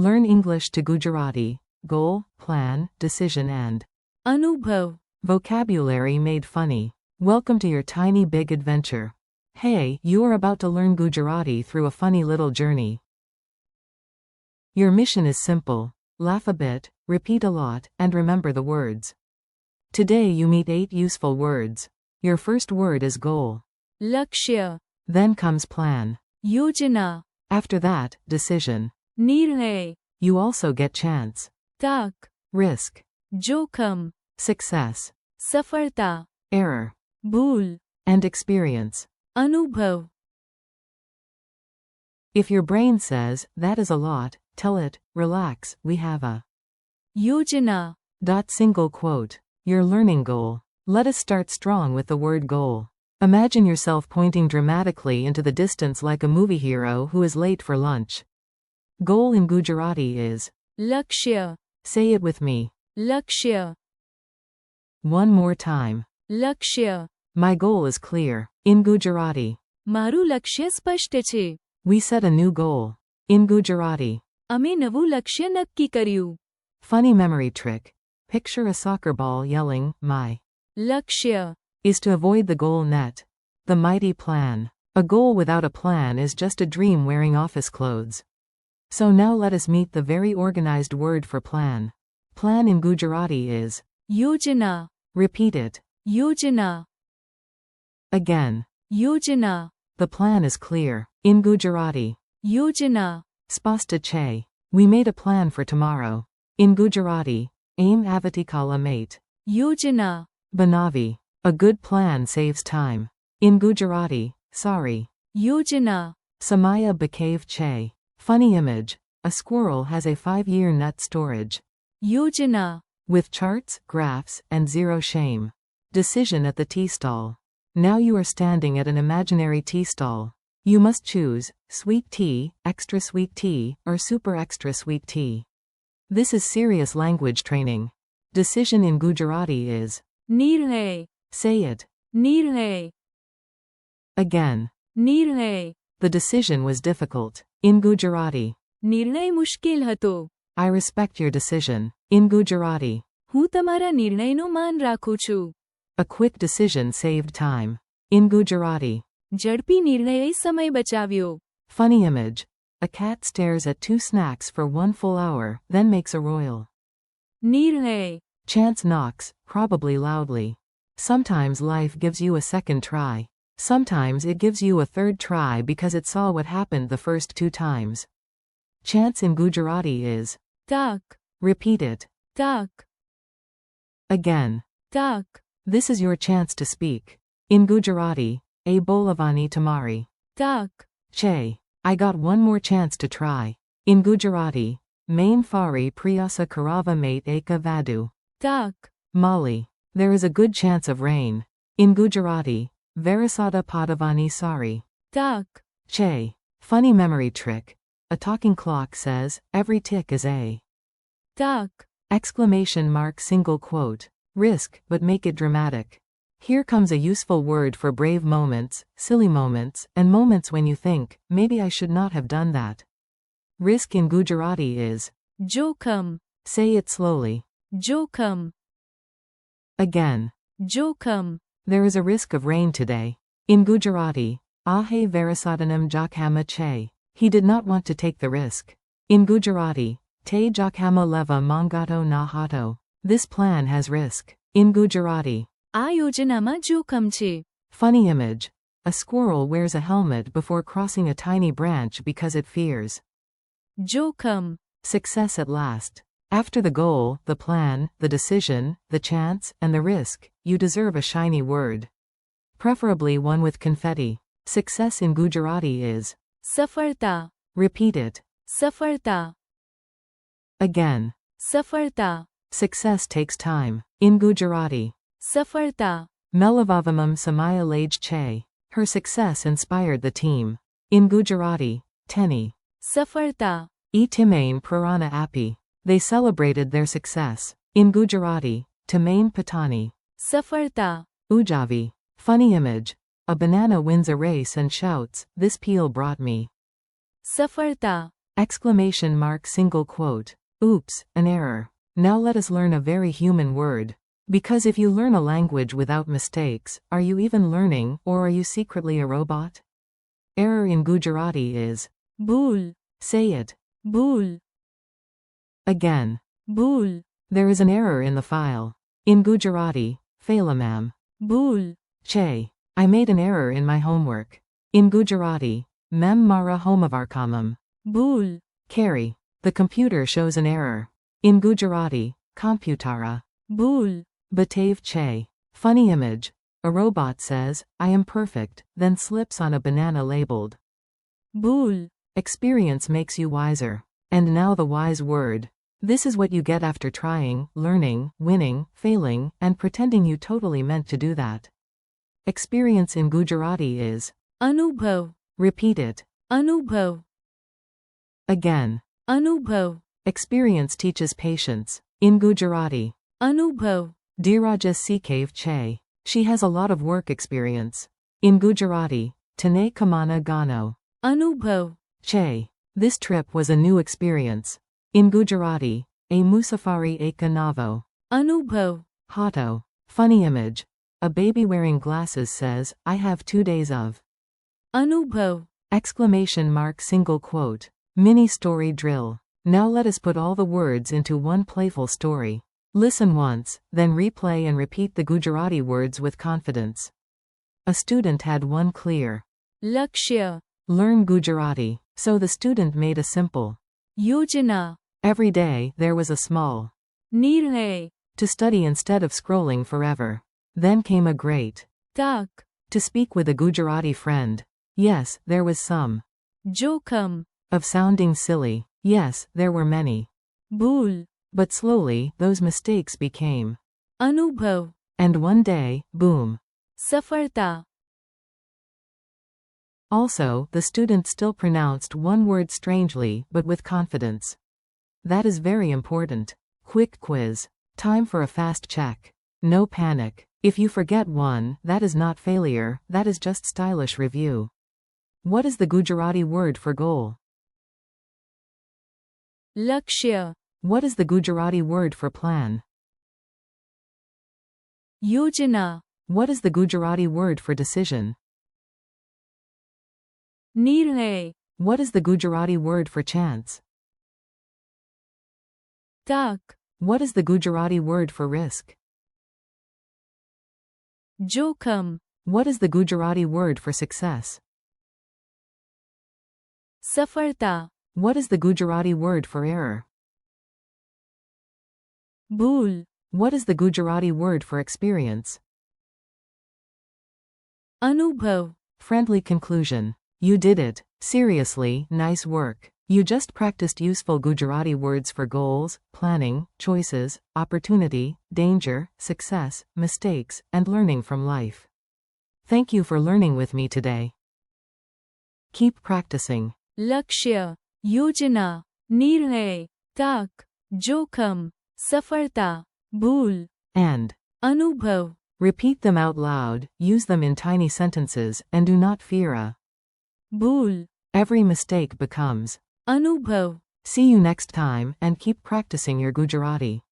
Learn English to Gujarati. Goal, plan, decision and अनुभव. vocabulary made funny. Welcome to your tiny big adventure. Hey, you are about to learn Gujarati through a funny little journey. Your mission is simple. Laugh a bit, repeat a lot, and remember the words. Today you meet 8 useful words. Your first word is goal. लक्ष्य. Then comes plan. योजना. After that, decision. निर्णय. You also get chance. ताक. Risk. जोखम. Success. सफलता. Error. भूल. And experience. अनुभव. If your brain says, that is a lot, tell it, relax, we have a योजना. single quote. Your learning goal. Let us start strong with the word goal. Imagine yourself pointing dramatically into the distance like a movie hero who is late for lunch. Goal in Gujarati is लक्ष्य. Say it with me. लक्ष्य. One more time. લક્ષ્ય. My goal is clear. In Gujarati. મારું લક્ષ્ય સ્પષ્ટ છે. We set a new goal. In Gujarati. અમે નવું લક્ષ્ય નક્કી કર્યું. Funny memory trick. Picture a soccer ball yelling, my લક્ષ્ય. is to avoid the goal net. The mighty plan. A goal without a plan is just a dream wearing office clothes. So now let us meet the very organized word for plan. Plan in Gujarati is યોજના. repeat it. યોજના. Again. યોજના. The plan is clear. In Gujarati. યોજના. Spasta che. We made a plan for tomorrow. In Gujarati. Aim avatikala mate. યોજના. Banavi. A good plan saves time. In Gujarati. Sorry. યોજના. Samaya bakave che. Funny image. A squirrel has a 5-year nut storage. યોજના. With charts, graphs, and zero shame. Decision at the tea stall. Now you are standing at an imaginary tea stall. You must choose, sweet tea, extra sweet tea, or super extra sweet tea. This is serious language training. Decision in Gujarati is નિર્ણય. Say it. નિર્ણય. Again. નિર્ણય. The decision was difficult. In Gujarati. નિર્ણય મુશ્કેલ હતો. I respect your decision. In Gujarati. હું તમારા નિર્ણયનું માન રાખું છું. A quick decision saved time. In Gujarati. ઝડપી નિર્ણયે સમય બચાવ્યો. Funny image. A cat stares at 2 snacks for 1 full hour, then makes a royal. નિર્ણય. Chance knocks, probably loudly. Sometimes life gives you a second try. Sometimes it gives you a third try because it saw what happened the first 2 times. Chance in Gujarati is તાક. repeat it. તાક. Again. તાક. This is your chance to speak. In Gujarati. A bolavani tamari. તાક. Che. I got one more chance to try. In Gujarati. Main fari priyasa karava mate eka vadu. તાક. Mali. There is a good chance of rain. In Gujarati. Verisada padavani sari. તાક. Che. Funny memory trick. A talking clock says, every tick is a તાક. exclamation mark single quote. Risk, but make it dramatic. Here comes a useful word for brave moments, silly moments, and moments when you think, maybe I should not have done that. Risk in Gujarati is જોખમ. Say it slowly. જોખમ. Again. જોખમ. There is a risk of rain today. In Gujarati. Ahe verisadanam jakhama che. He did not want to take the risk. In Gujarati. Te jakhama leva mangato na hato. This plan has risk. In Gujarati. આ યોજનામાં જોખમ છે. Funny image. A squirrel wears a helmet before crossing a tiny branch because it fears જોખમ. success at last. After the goal, the plan, the decision, the chance, and the risk, you deserve a shiny word. Preferably one with confetti. Success in Gujarati is સફળતા. repeat it. સફળતા. Again. સફળતા. Success takes time. In Gujarati. સફળતા. Melavavamam Samaya Lage Che. Her success inspired the team. In Gujarati. Teni. સફળતા. E Timain Prarana Api. They celebrated their success. In Gujarati. Timain Patani. સફળતા. Ujavi. Funny image. A banana wins a race and shouts, this peel brought me સફળતા. Exclamation mark single quote. Oops, an error. Now let us learn a very human word. Because if you learn a language without mistakes, are you even learning, or are you secretly a robot? Error in Gujarati is Bhool. say it. Bhool. Again. Bhool. There is an error in the file. In Gujarati, faila ma'am. Bhool. Che. I made an error in my homework. In Gujarati, mem mara homavarkamam. Bhool. Carry. The computer shows an error. In Gujarati, computara. Bhool. Batave che. Funny image. A robot says, I am perfect, then slips on a banana labeled Bhool. Experience makes you wiser. And now the wise word. This is what you get after trying, learning, winning, failing, and pretending you totally meant to do that. Experience in Gujarati is Anubhav. repeat it. Anubhav. Again. Anubhav. Experience teaches patience. In Gujarati, Anubhav. Dhiraja Sikave che. She has a lot of work experience. In Gujarati, Tane Kamana Gano. Anubhav. Che. This trip was a new experience. In Gujarati, a musafari ek navo. Anubhav. Hato. Funny image. A baby wearing glasses says, I have 2 days of Anubhav. exclamation mark single quote. Mini story drill. Now let us put all the words into one playful story. Listen once, then replay and repeat the Gujarati words with confidence. A student had one clear Lakshya. learn Gujarati, so the student made a simple Yojana. every day there was a small Nirnay. to study instead of scrolling forever. Then came a great Tak. to speak with a Gujarati friend. Yes, there was some Jokham. of sounding silly. Yes, there were many. Bhool. But slowly, those mistakes became. Anubhav. And one day, boom. Safarta. Also, the student still pronounced one word strangely, but with confidence. That is very important. Quick quiz. Time for a fast check. No panic. If you forget one, that is not failure, that is just stylish review. What is the Gujarati word for goal? Lakshya. What is the Gujarati word for plan? Yojana. What is the Gujarati word for decision? Nirnay. What is the Gujarati word for chance? Tak. What is the Gujarati word for risk? Jokham. What is the Gujarati word for success? Safarta. What is the Gujarati word for error? Bhool. What is the Gujarati word for experience? Anubhav. Friendly conclusion. You did it. Seriously, nice work. You just practiced useful Gujarati words for goals, planning, choices, opportunity, danger, success, mistakes, and learning from life. Thank you for learning with me today. Keep practicing. Lakshya. Yojana. Nirnay. Tak. Jokham. Safarta. Bhool. And Anubhav. repeat them out loud, use them in tiny sentences, and do not fear a Bhool. every mistake becomes. Anubhav. See you next time, and keep practicing your Gujarati.